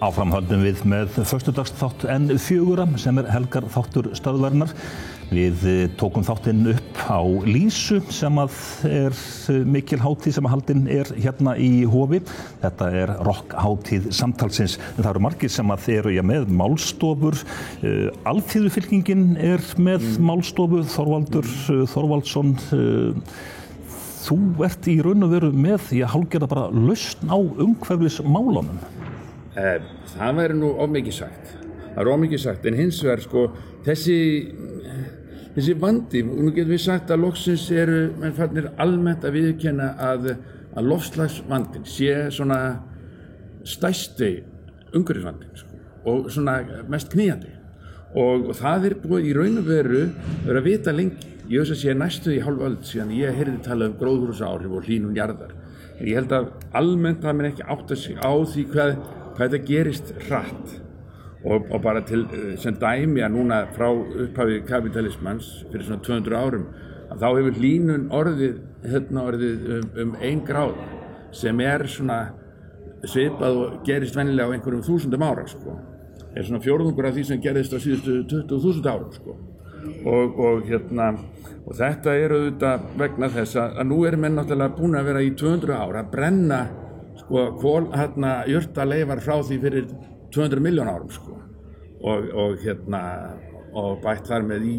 Áfram höldum við með föstudagsþátt N4 sem helgar þáttur stöðvarinnar. Við tókum þáttinn upp á Lísu sem mikil hátíð sem haldin hérna í Hofi. Þetta rockhátíð samtalsins. Það eru margir sem eru með málstofur. Alþýðufylkingin með málstofu, Þorvaldur Þorvaldsson. Þú í raun og veru með því að hálfgerða bara lausn á umhverfismálunum. Það væri nú of mikið sagt. Það er of mikið sagt, en hins vegar þessi vandi, nú getum við sagt að loksins menn farnir almennt að viðurkenna að loftslagsvandinn sé svona stærsti umhverfisvandinn og svona mest knýjandi. Og það búið í raun og veru að vita lengi. Ég veist að sé næstu í hálf öld síðan ég heyrði talað gróðurhúsaáhrif og hlýnun jarðar. En ég held að almennt það menn ekki átta sig á því hvað þetta gerist hratt og bara sem dæmi að núna frá upphafi kapitalismans fyrir svona 200 árum að þá hefur hlýnun orðið 1 gráð sem svona svipað og gerist venjulega á einhverjum 1000 ára svona fjórðungur af því sem gerðist á síðustu 20.000 árum og þetta auðvitað vegna þess að nú menn náttúrulega búin að vera í 200 ára að brenna jurtaleifar frá því fyrir 200 milljón árum og bætt þar með í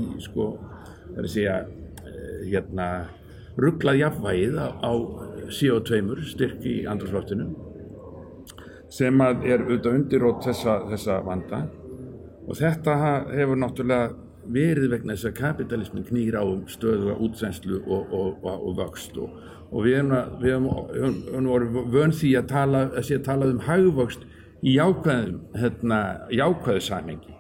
ruglað jafnvægið á CO2 styrk í andrúmsloftinu sem auðvitað undirrót þessa vanda og þetta hefur náttúrulega verið vegna þess að kapitalismin knýr á stöðuga útþenslu og vöxt og við höfum orðið vön því að tala hagvöxt í jákvæðu samhengi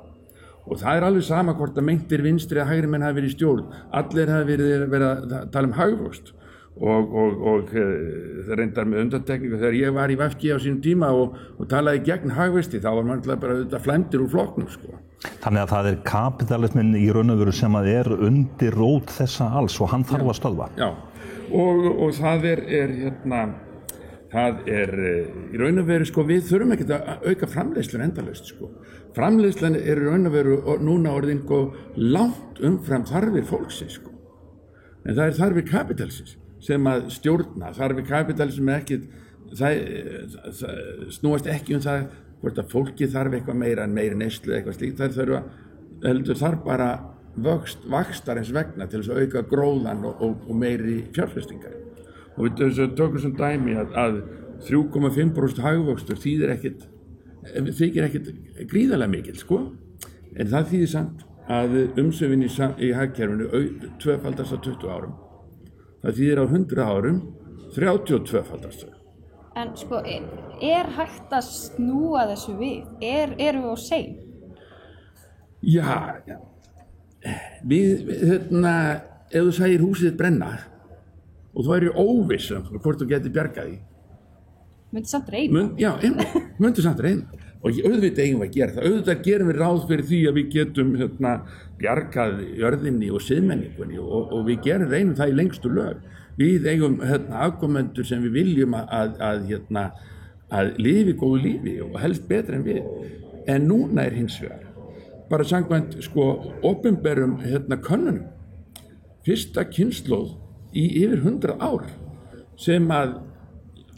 og það alveg sama hvort að meintir vinstri að hægri menn hafi verið í stjórn, allir hafi verið að tala hagvöxt og það reyndar með undantekningu þegar ég var í VFG á sínum tíma og talaði gegn hagvexti þá var mann bara flæmdir úr flokknum Þannig að það kapitalismin í raun og veru sem undir rót þessa alls og hann þarf að stöðva Já, og það það í raun og veru við þurfum ekki að auka framleiðslun endalaust framleiðslan í raun og veru núna orðin langt umfram þarfir fólksins en það þarfir kapitalismins sem að stjórna, þarfir kapitalism það snúast ekki það hvort að fólki þarf eitthvað meira en meiri neyslu eitthvað slíkt, þarf bara vaxtarins vegna til þess að auka gróðan og meiri fjárfestingar og við tökum sem dæmi að 3,5% hagvöxtur þykir ekkert gríðarlega mikill en það þýðir samt að umsvifin í hagkerfinu tvöfaldast á 20 árum það þýðir á 100 árum 32-faldast En hægt að snúa þessu við? Erum við á sein? Já, ef þú sæir húsið þitt brenna og þú óviss hvort þú getur bjargað því. Myndi samt reyna? Já, myndi samt reyna. Og auðvitað eigum við að gera það. Auðvitað gerum við ráð fyrir því að við getum bjargað jörðinni og siðmenningunni og við reynum það í lengstu lög. Við eigum afkomendur sem við viljum að lifi góðu lífi og helst betra en við. En núna hins vegar, bara samkvæmt opinberum könnunum, fyrsta kynslóð í yfir 100 ár sem að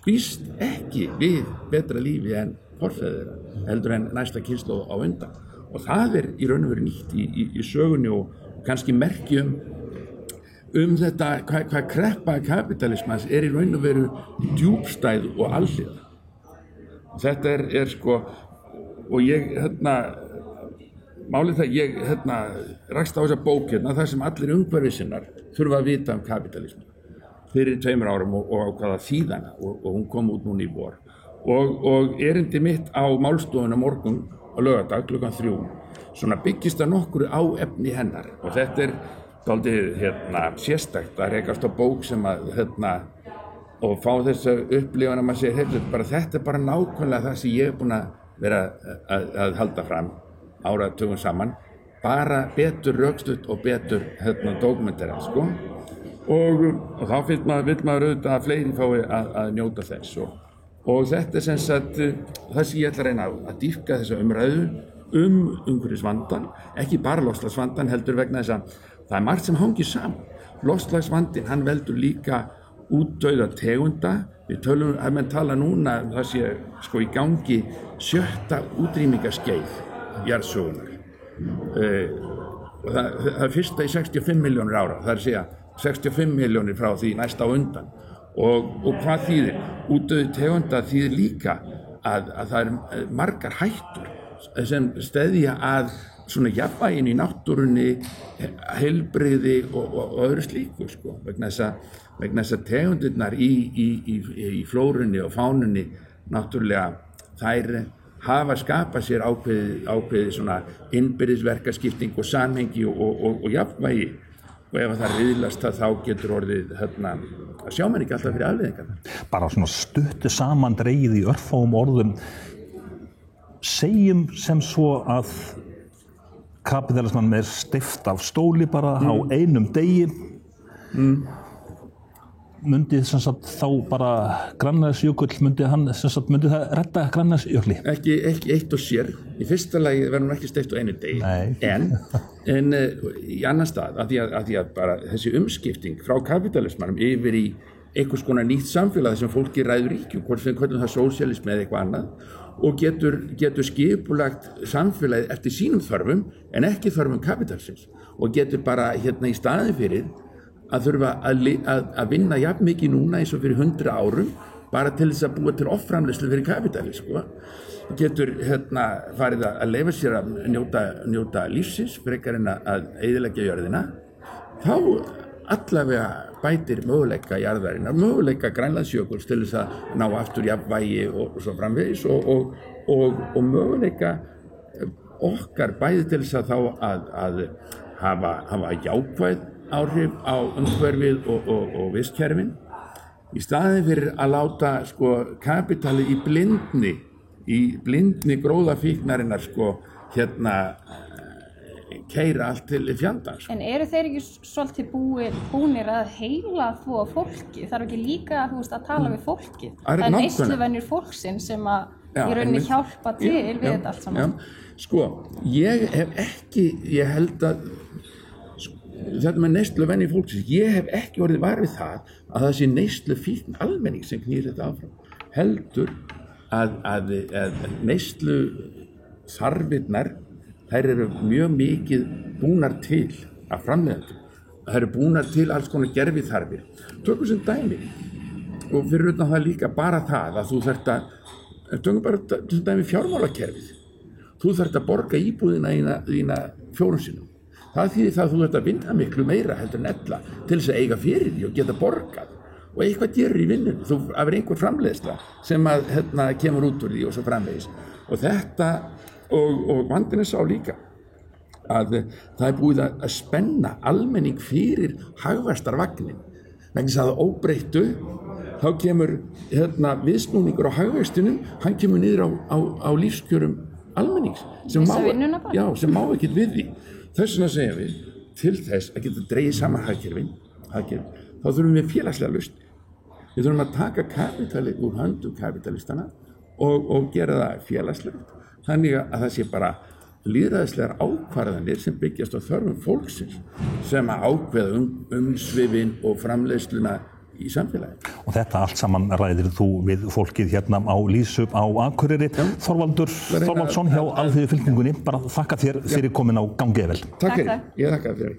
býst ekki við betra lífi en forfeður heldur en næsta kynslóð á undan. Og það í raun og veru nýtt í sögunni og kannski merki þetta hvað kreppa kapitalismans í raun og veru djúpstæð og alhliða. Þetta og ég málið það ég rakst á þessa bók þar sem allir umhverfisinnar þurfa að vita kapitalisman fyrir 2 árum og á hvaða þýðana og hún kom út núna í vor og erindi mitt á málstofuna morgun á laugardag klukkan 3 svona byggist það nokkru á efni hennar og þetta dálítið sérstakt að rekast á bók sem að og fá þessa upplifun að maður segir þetta bara nákvæmlega það sem ég búin að vera að halda fram áratugum saman bara betur rökstutt og betur dokumenterað, sko. Og þá vill maður auðvitað að fleiri fái að njóta þess. Og þetta sem sagt, það sem ég ætla að reyna að dýpka þessa umræðu umhverfisvandann, ekki bara loftslagsvandann heldur vegna þess að það margt sem hangir saman. Loftslagsvandinn, hann veldur líka útdauða tegunda. Við tölum, að menn tala núna, það sé sko í gangi 7. útrýmingaskeið jarðsögunnar. Það fyrsta í 65 milljónir ára, það að segja 65 milljónir frá því næsta á undan. Og hvað þýðir? Útdauði tegunda þýðir líka að það er margar hættur sem steðja að svona jafnvægin í náttúrunni, heilbrigði og öðru slíku, sko, vegna þess að tegundirnar í flórunni og fánunni náttúrulega þær hafa skapað sér ákveðið svona innbyrðisverkaskipting og samhengi og jafnvægi, og ef það riðlast þá getur orðið að sjá mann ekki alltaf fyrir afleiðingarnar. Bara svona stuttu samandregið í örfáum orðum, segjum sem svo að kapitalismann er steypt af stóli bara á einum degi, myndi sem sagt þá bara Grænlandsjökull, myndi það redda Grænlandsjökli? Ekki eitt og sér. Í fyrsta lagi verður ekki steypt á einu degi. En í annan stað, af því að bara þessi umskipting frá kapitalismannum yfir í einhvers konar nýtt samfélag sem fólki ræður ríkjum, hvort það sósíalismi eða eitthvað annað, og getur skipulagt samfélagið eftir sínum þörfum en ekki þörfum kapitalismans, og getur bara í staðinn fyrir að þurfa að vinna jafn mikið núna eins og fyrir 100 árum bara til þess að búa til offramleiðslu fyrir kapitalism, sko. Getur farið að leyfa sér að njóta lífsins frekar en að eyðileggja jörðina. Þá allavega bætir möguleika jarðarinnar, möguleika Grænlandsjökuls til þess að ná aftur jafnvægi og svo framvegis og möguleika okkar bæði til þess að þá að hafa jákvæð áhrif á umhverfið og vistkerfin, í staðinn fyrir að láta sko kapitalið í blindni gróðafíknarinnar sko keyra allt til fjandans. En eru þeir ekki svolítið búnir að heila þvó fólki? Þarf ekki líka að tala við fólkið? Það er neysluvenjur fólksins sem í rauninni hjálpa til við þetta allt saman. Sko, ég held að þetta með neysluvenjur fólksins, ég hef ekki orðið var við það sé neyslufíkn almenning sem knýr þetta áfram. Heldur að neyslu þarfirnar, þær eru mjög mikið búnar til af framleiðendum. Það eru búnar til alls konar gerviþarfir. Tökum sem dæmi, og fyrir utan það líka bara það að þú þarft tökum bara sem dæmi fjármálakerfið. Þú þarft að borga íbúðina þína 4 sinnum. Það þýðir það að þú þarft að vinna miklu meira heldur en ella til þess að eiga fyrir því og geta borgað. Og eitthvað gerir í vinnunni. Þú er einhver framleiðsla sem að kemur út úr því og svo framvegis. Og þetta og vandinn sá líka að það er búið að spenna almenning fyrir hagvaxtarvagnin. Vegna þess að óbreyttu þá kemur viðsnúningur á hagvextinum, hann kemur niður á lífskjörum almennings sem má ekki við því. Þess vegna segjum við, til þess að geta dregið saman hagkerfin, þá þurfum við félagslega lausn. Við þurfum að taka kapitalið úr höndum kapitalistana og gera það félagslegt. Þannig að það sé bara lýðræðislegar ákvarðanir sem byggjast á þörfum fólksins sem að ákveða umsvifin og framleiðsluna í samfélagi. Og þetta allt saman ræðir þú við fólkið hérna á Lýsu á Akureyri. Þorvaldur Þorvaldsson hjá Alþýðufylkingunni, bara þakka þér fyrir komin á Gangi vel. Takk fyrir, ég þakka þér fyrir.